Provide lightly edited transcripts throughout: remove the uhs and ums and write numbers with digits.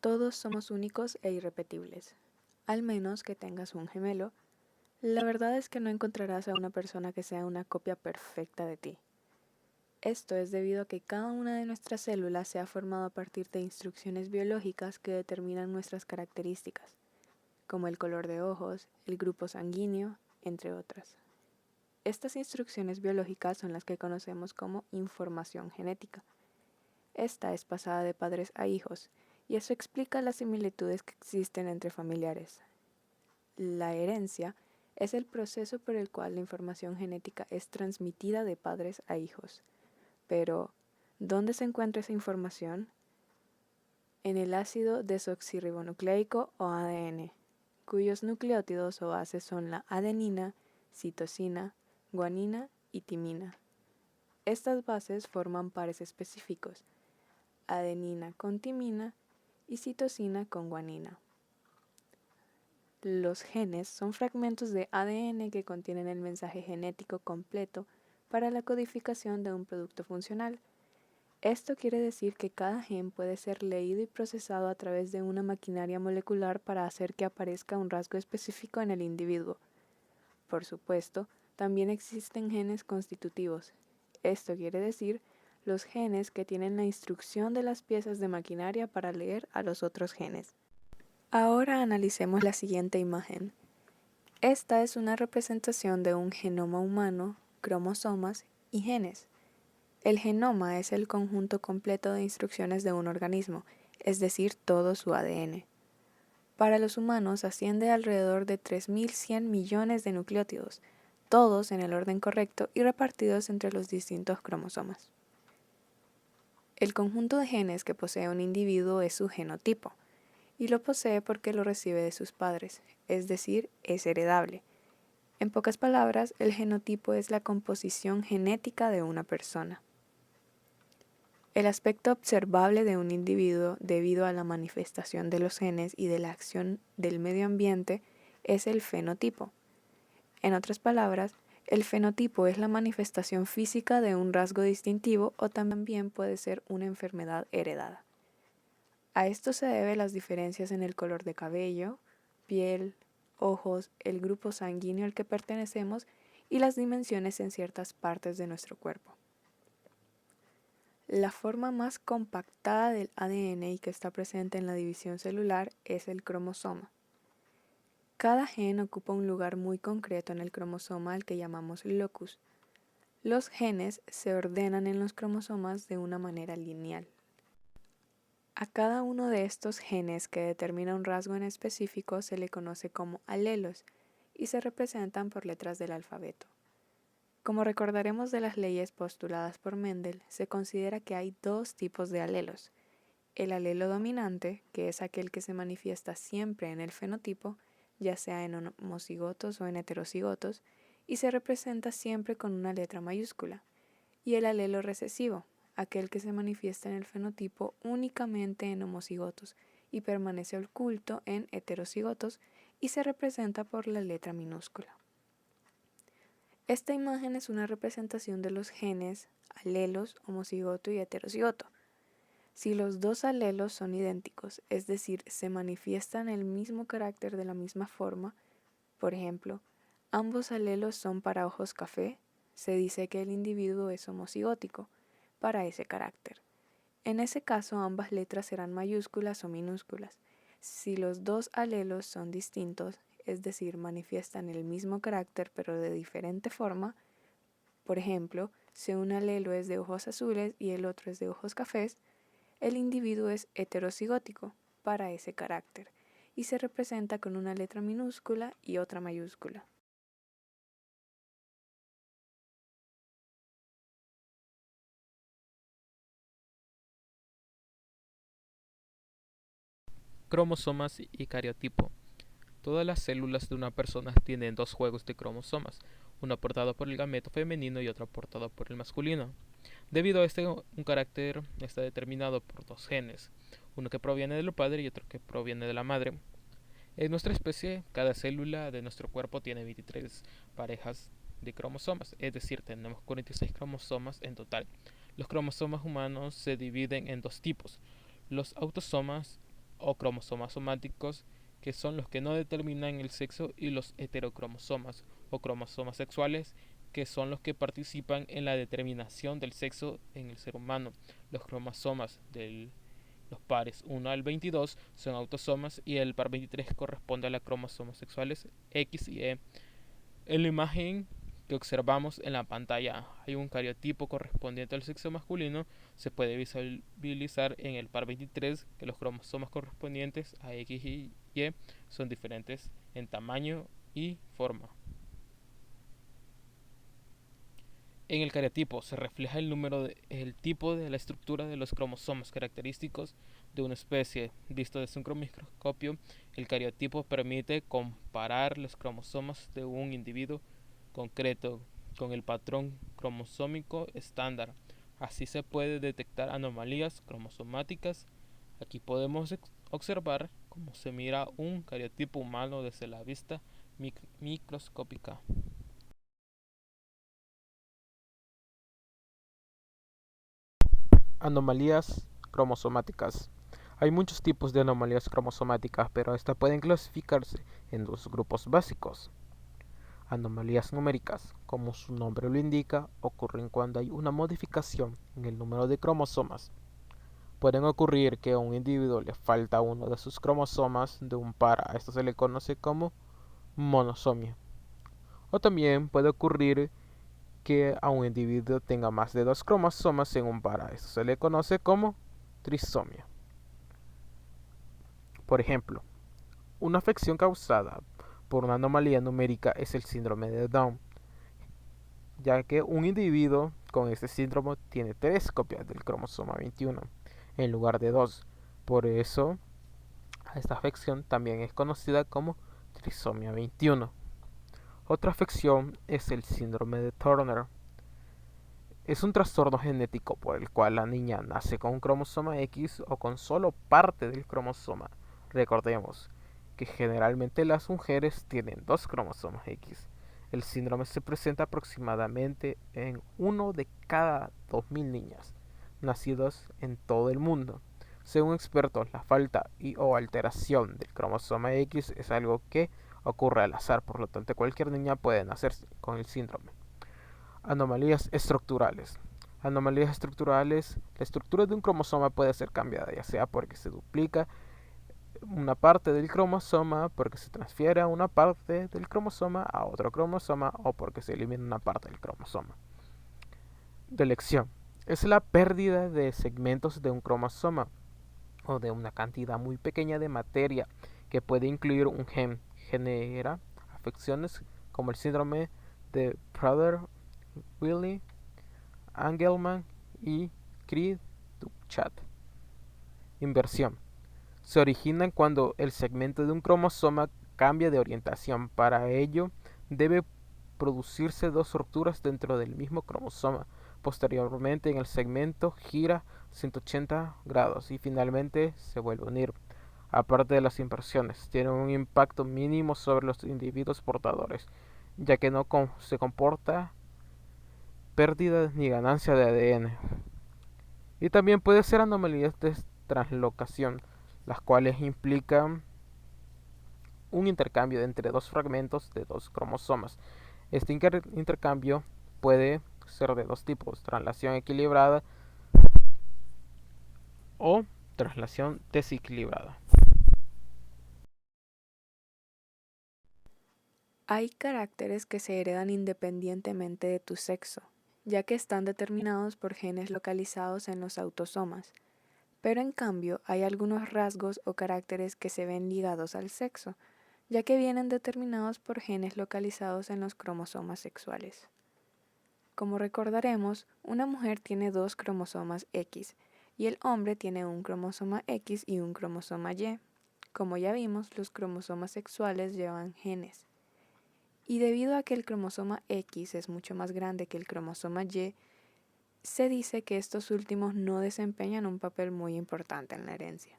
Todos somos únicos e irrepetibles, al menos que tengas un gemelo. La verdad es que no encontrarás a una persona que sea una copia perfecta de ti. Esto es debido a que cada una de nuestras células se ha formado a partir de instrucciones biológicas que determinan nuestras características, como el color de ojos, el grupo sanguíneo, entre otras. Estas instrucciones biológicas son las que conocemos como información genética. Esta es pasada de padres a hijos, y eso explica las similitudes que existen entre familiares. La herencia es el proceso por el cual la información genética es transmitida de padres a hijos. Pero, ¿dónde se encuentra esa información? En el ácido desoxirribonucleico o ADN, cuyos nucleótidos o bases son la adenina, citosina, guanina y timina. Estas bases forman pares específicos, adenina con timina y citosina con guanina. Los genes son fragmentos de ADN que contienen el mensaje genético completo para la codificación de un producto funcional. Esto quiere decir que cada gen puede ser leído y procesado a través de una maquinaria molecular para hacer que aparezca un rasgo específico en el individuo. Por supuesto, también existen genes constitutivos. Esto quiere decir los genes que tienen la instrucción de las piezas de maquinaria para leer a los otros genes. Ahora analicemos la siguiente imagen. Esta es una representación de un genoma humano, cromosomas y genes. El genoma es el conjunto completo de instrucciones de un organismo, es decir, todo su ADN. Para los humanos asciende a alrededor de 3.100 millones de nucleótidos, todos en el orden correcto y repartidos entre los distintos cromosomas. El conjunto de genes que posee un individuo es su genotipo, y lo posee porque lo recibe de sus padres, es decir, es heredable. En pocas palabras, el genotipo es la composición genética de una persona. El aspecto observable de un individuo debido a la manifestación de los genes y de la acción del medio ambiente es el fenotipo. En otras palabras, el fenotipo es la manifestación física de un rasgo distintivo o también puede ser una enfermedad heredada. A esto se debe las diferencias en el color de cabello, piel, ojos, el grupo sanguíneo al que pertenecemos y las dimensiones en ciertas partes de nuestro cuerpo. La forma más compactada del ADN y que está presente en la división celular es el cromosoma. Cada gen ocupa un lugar muy concreto en el cromosoma al que llamamos locus. Los genes se ordenan en los cromosomas de una manera lineal. A cada uno de estos genes que determina un rasgo en específico se le conoce como alelos y se representan por letras del alfabeto. Como recordaremos de las leyes postuladas por Mendel, se considera que hay dos tipos de alelos. El alelo dominante, que es aquel que se manifiesta siempre en el fenotipo, ya sea en homocigotos o en heterocigotos, y se representa siempre con una letra mayúscula. Y el alelo recesivo, aquel que se manifiesta en el fenotipo únicamente en homocigotos y permanece oculto en heterocigotos y se representa por la letra minúscula. Esta imagen es una representación de los genes, alelos, homocigoto y heterocigoto. Si los dos alelos son idénticos, es decir, se manifiestan el mismo carácter de la misma forma, por ejemplo, ambos alelos son para ojos café, se dice que el individuo es homocigótico para ese carácter. En ese caso, ambas letras serán mayúsculas o minúsculas. Si los dos alelos son distintos, es decir, manifiestan el mismo carácter pero de diferente forma, por ejemplo, si un alelo es de ojos azules y el otro es de ojos cafés, el individuo es heterocigótico para ese carácter y se representa con una letra minúscula y otra mayúscula. Cromosomas y cariotipo. Todas las células de una persona tienen dos juegos de cromosomas, uno aportado por el gameto femenino y otro aportado por el masculino. Debido a un carácter está determinado por dos genes, uno que proviene del padre y otro que proviene de la madre. En nuestra especie, cada célula de nuestro cuerpo tiene 23 parejas de cromosomas, es decir, tenemos 46 cromosomas en total. Los cromosomas humanos se dividen en dos tipos, los autosomas o cromosomas somáticos, que son los que no determinan el sexo, y los heterocromosomas o cromosomas sexuales, que son los que participan en la determinación del sexo en el ser humano. Los cromosomas de los pares 1 al 22 son autosomas y el par 23 corresponde a los cromosomas sexuales X y E. En la imagen que observamos en la pantalla hay un cariotipo correspondiente al sexo masculino. Se puede visualizar en el par 23 que los cromosomas correspondientes a X y Y son diferentes en tamaño y forma. En el cariotipo se refleja el tipo de la estructura de los cromosomas característicos de una especie. Visto desde un microscopio, el cariotipo permite comparar los cromosomas de un individuo concreto con el patrón cromosómico estándar. Así se puede detectar anomalías cromosomáticas. Aquí podemos observar cómo se mira un cariotipo humano desde la vista microscópica. Anomalías cromosomáticas. Hay muchos tipos de anomalías cromosomáticas, pero estas pueden clasificarse en dos grupos básicos. Anomalías numéricas, como su nombre lo indica, ocurren cuando hay una modificación en el número de cromosomas. Pueden ocurrir que a un individuo le falta uno de sus cromosomas de un par, a esto se le conoce como monosomia. O también puede ocurrir que a un individuo tenga más de dos cromosomas en un par, a esto se le conoce como trisomia. Por ejemplo, una afección causada por una anomalía numérica es el síndrome de Down, ya que un individuo con este síndrome tiene 3 copias del cromosoma 21 en lugar de 2. Por eso, esta afección también es conocida como trisomia 21. Otra afección es el síndrome de Turner. Es un trastorno genético por el cual la niña nace con un cromosoma X o con solo parte del cromosoma. Recordemos que generalmente las mujeres tienen dos cromosomas X. El síndrome se presenta aproximadamente en 1 de cada 2000 niñas nacidas en todo el mundo. Según expertos, la falta y o alteración del cromosoma X es algo que ocurre al azar, por lo tanto cualquier niña puede nacer con el síndrome. Anomalías estructurales. Anomalías estructurales, la estructura de un cromosoma puede ser cambiada, ya sea porque se duplica una parte del cromosoma, porque se transfiere una parte del cromosoma a otro cromosoma o porque se elimina una parte del cromosoma. Delección. Es la pérdida de segmentos de un cromosoma o de una cantidad muy pequeña de materia que puede incluir un gen. Genera afecciones como el síndrome de Prader-Willi, Angelman y Cri-du-Chat. Inversión. Se originan cuando el segmento de un cromosoma cambia de orientación. Para ello, debe producirse dos rupturas dentro del mismo cromosoma. Posteriormente, en el segmento gira 180 grados y finalmente se vuelve a unir. Aparte de las inversiones, tienen un impacto mínimo sobre los individuos portadores, ya que no se comporta pérdida ni ganancia de ADN. Y también puede ser anomalías de translocación, las cuales implican un intercambio entre dos fragmentos de dos cromosomas. Este intercambio puede ser de dos tipos: traslación equilibrada o traslación desequilibrada. Hay caracteres que se heredan independientemente de tu sexo, ya que están determinados por genes localizados en los autosomas, pero en cambio hay algunos rasgos o caracteres que se ven ligados al sexo, ya que vienen determinados por genes localizados en los cromosomas sexuales. Como recordaremos, una mujer tiene dos cromosomas X y el hombre tiene un cromosoma X y un cromosoma Y. Como ya vimos, los cromosomas sexuales llevan genes. Y debido a que el cromosoma X es mucho más grande que el cromosoma Y, se dice que estos últimos no desempeñan un papel muy importante en la herencia.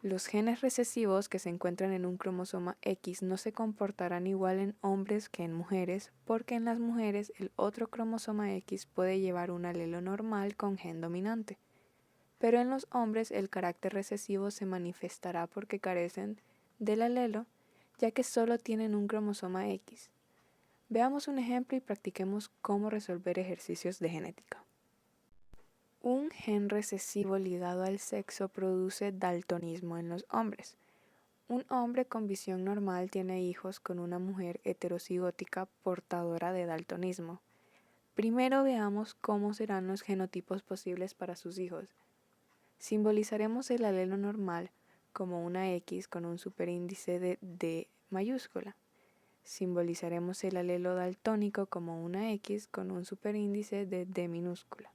Los genes recesivos que se encuentran en un cromosoma X no se comportarán igual en hombres que en mujeres, porque en las mujeres el otro cromosoma X puede llevar un alelo normal con gen dominante, pero en los hombres el carácter recesivo se manifestará porque carecen del alelo, ya que solo tienen un cromosoma X. Veamos un ejemplo y practiquemos cómo resolver ejercicios de genética. Un gen recesivo ligado al sexo produce daltonismo en los hombres. Un hombre con visión normal tiene hijos con una mujer heterocigótica portadora de daltonismo. Primero veamos cómo serán los genotipos posibles para sus hijos. Simbolizaremos el alelo normal como una X con un superíndice de D mayúscula. Simbolizaremos el alelo daltónico como una X con un superíndice de D minúscula.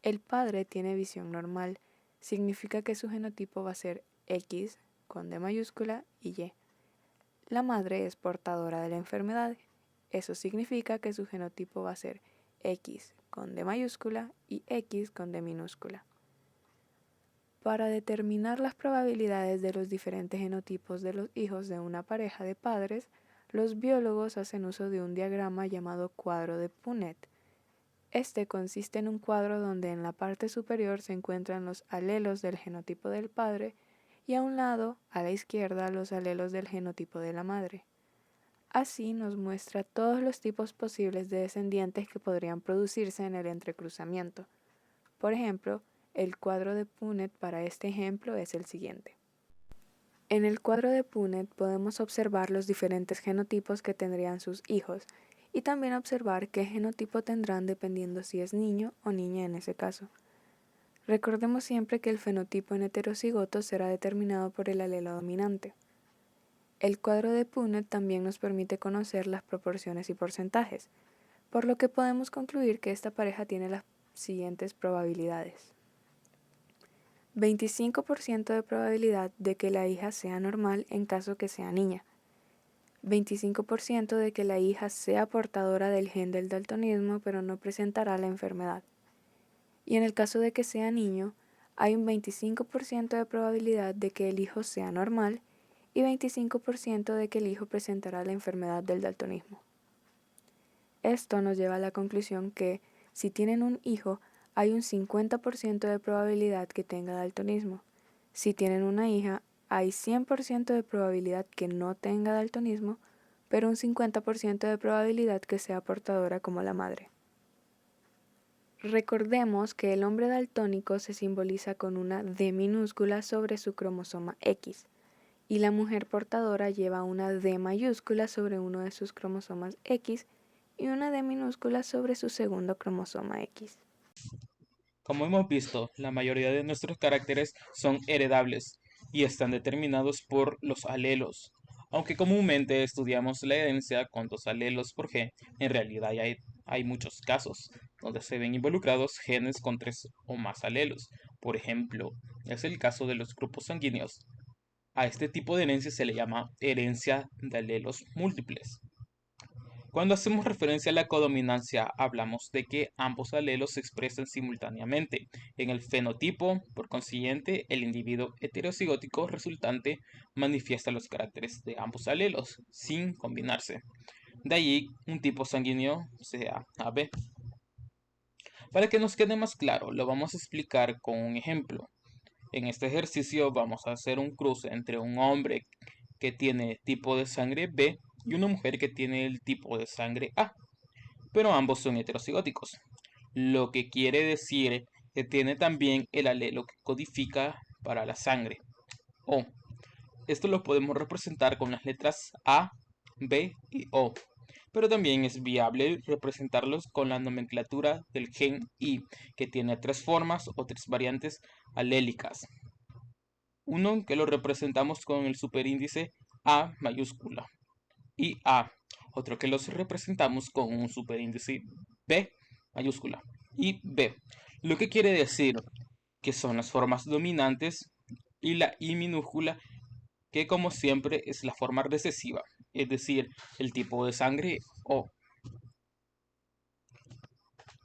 El padre tiene visión normal, significa que su genotipo va a ser X con D mayúscula y Y. La madre es portadora de la enfermedad, eso significa que su genotipo va a ser X con D mayúscula y X con D minúscula. Para determinar las probabilidades de los diferentes genotipos de los hijos de una pareja de padres, los biólogos hacen uso de un diagrama llamado cuadro de Punnett. Este consiste en un cuadro donde en la parte superior se encuentran los alelos del genotipo del padre y a un lado, a la izquierda, los alelos del genotipo de la madre. Así nos muestra todos los tipos posibles de descendientes que podrían producirse en el entrecruzamiento. Por ejemplo, el cuadro de Punnett para este ejemplo es el siguiente. En el cuadro de Punnett podemos observar los diferentes genotipos que tendrían sus hijos y también observar qué genotipo tendrán dependiendo si es niño o niña en ese caso. Recordemos siempre que el fenotipo en heterocigoto será determinado por el alelo dominante. El cuadro de Punnett también nos permite conocer las proporciones y porcentajes, por lo que podemos concluir que esta pareja tiene las siguientes probabilidades. 25% de probabilidad de que la hija sea normal en caso que sea niña. 25% de que la hija sea portadora del gen del daltonismo pero no presentará la enfermedad. Y en el caso de que sea niño, hay un 25% de probabilidad de que el hijo sea normal y 25% de que el hijo presentará la enfermedad del daltonismo. Esto nos lleva a la conclusión que, si tienen un hijo, hay un 50% de probabilidad que tenga daltonismo. Si tienen una hija, hay 100% de probabilidad que no tenga daltonismo, pero un 50% de probabilidad que sea portadora como la madre. Recordemos que el hombre daltónico se simboliza con una D minúscula sobre su cromosoma X, y la mujer portadora lleva una D mayúscula sobre uno de sus cromosomas X y una D minúscula sobre su segundo cromosoma X. Como hemos visto, la mayoría de nuestros caracteres son heredables y están determinados por los alelos. Aunque comúnmente estudiamos la herencia con 2 alelos por gen, en realidad hay muchos casos donde se ven involucrados genes con 3 o más alelos. Por ejemplo, es el caso de los grupos sanguíneos. A este tipo de herencia se le llama herencia de alelos múltiples. Cuando hacemos referencia a la codominancia, hablamos de que ambos alelos se expresan simultáneamente en el fenotipo. Por consiguiente, el individuo heterocigótico resultante manifiesta los caracteres de ambos alelos sin combinarse. De allí, un tipo sanguíneo sea AB. Para que nos quede más claro, lo vamos a explicar con un ejemplo. En este ejercicio vamos a hacer un cruce entre un hombre que tiene tipo de sangre B y una mujer que tiene el tipo de sangre A, pero ambos son heterocigóticos, lo que quiere decir que tiene también el alelo que codifica para la sangre O. Esto lo podemos representar con las letras A, B y O, pero también es viable representarlos con la nomenclatura del gen I, que tiene 3 formas o 3 variantes alélicas. Uno que lo representamos con el superíndice A mayúscula y A, otro que los representamos con un superíndice B mayúscula y B, lo que quiere decir que son las formas dominantes, y la I minúscula, que como siempre es la forma recesiva, es decir, el tipo de sangre O.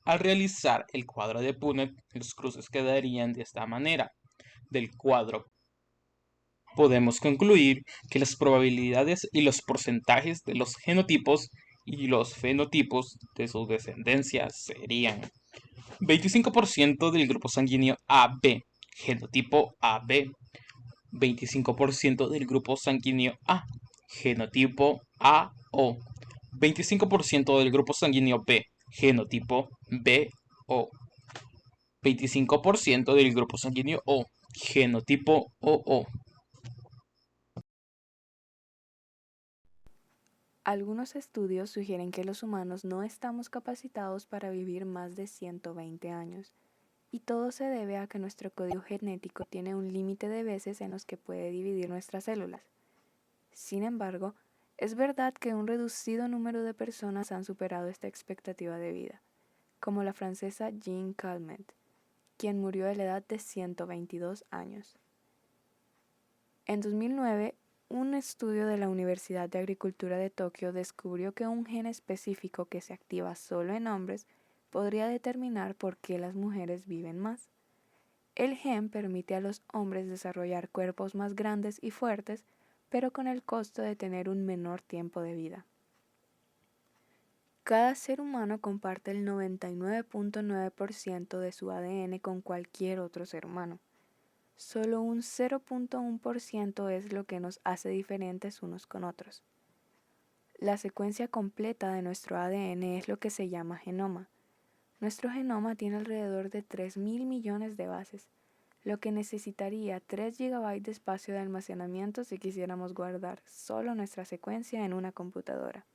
Al realizar el cuadro de Punnett, los cruces quedarían de esta manera. Del cuadro podemos concluir que las probabilidades y los porcentajes de los genotipos y los fenotipos de su descendencia serían 25% del grupo sanguíneo AB, genotipo AB. 25% del grupo sanguíneo A, genotipo AO. 25% del grupo sanguíneo B, genotipo BO. 25% del grupo sanguíneo O, genotipo OO. Algunos estudios sugieren que los humanos no estamos capacitados para vivir más de 120 años, y todo se debe a que nuestro código genético tiene un límite de veces en los que puede dividir nuestras células. Sin embargo, es verdad que un reducido número de personas han superado esta expectativa de vida, como la francesa Jeanne Calment, quien murió a la edad de 122 años. En 2009, un estudio de la Universidad de Agricultura de Tokio descubrió que un gen específico que se activa solo en hombres podría determinar por qué las mujeres viven más. El gen permite a los hombres desarrollar cuerpos más grandes y fuertes, pero con el costo de tener un menor tiempo de vida. Cada ser humano comparte el 99.9% de su ADN con cualquier otro ser humano. Solo un 0.1% es lo que nos hace diferentes unos con otros. La secuencia completa de nuestro ADN es lo que se llama genoma. Nuestro genoma tiene alrededor de 3.000 millones de bases, lo que necesitaría 3 GB de espacio de almacenamiento si quisiéramos guardar solo nuestra secuencia en una computadora.